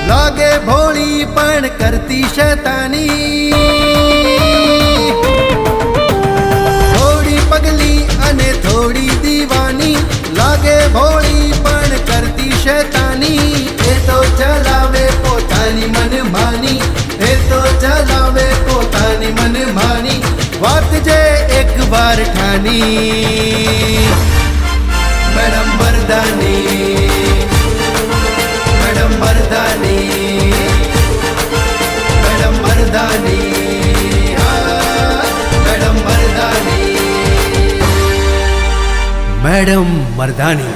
लागे भोली पण करती शैतानी, थोड़ी पगली अने थोड़ी दीवानी। लागे भोली पण करती शैतानी, ए तो चलावे पोतानी मनमानी, ए तो चलावे पोतानी मनमानी। बात जे एक बार ठानी, मैडम मर्दानी, मैडम मर्दानी, मैडम मर्दानी, मैडम मर्दानी, मैडम मर्दानी।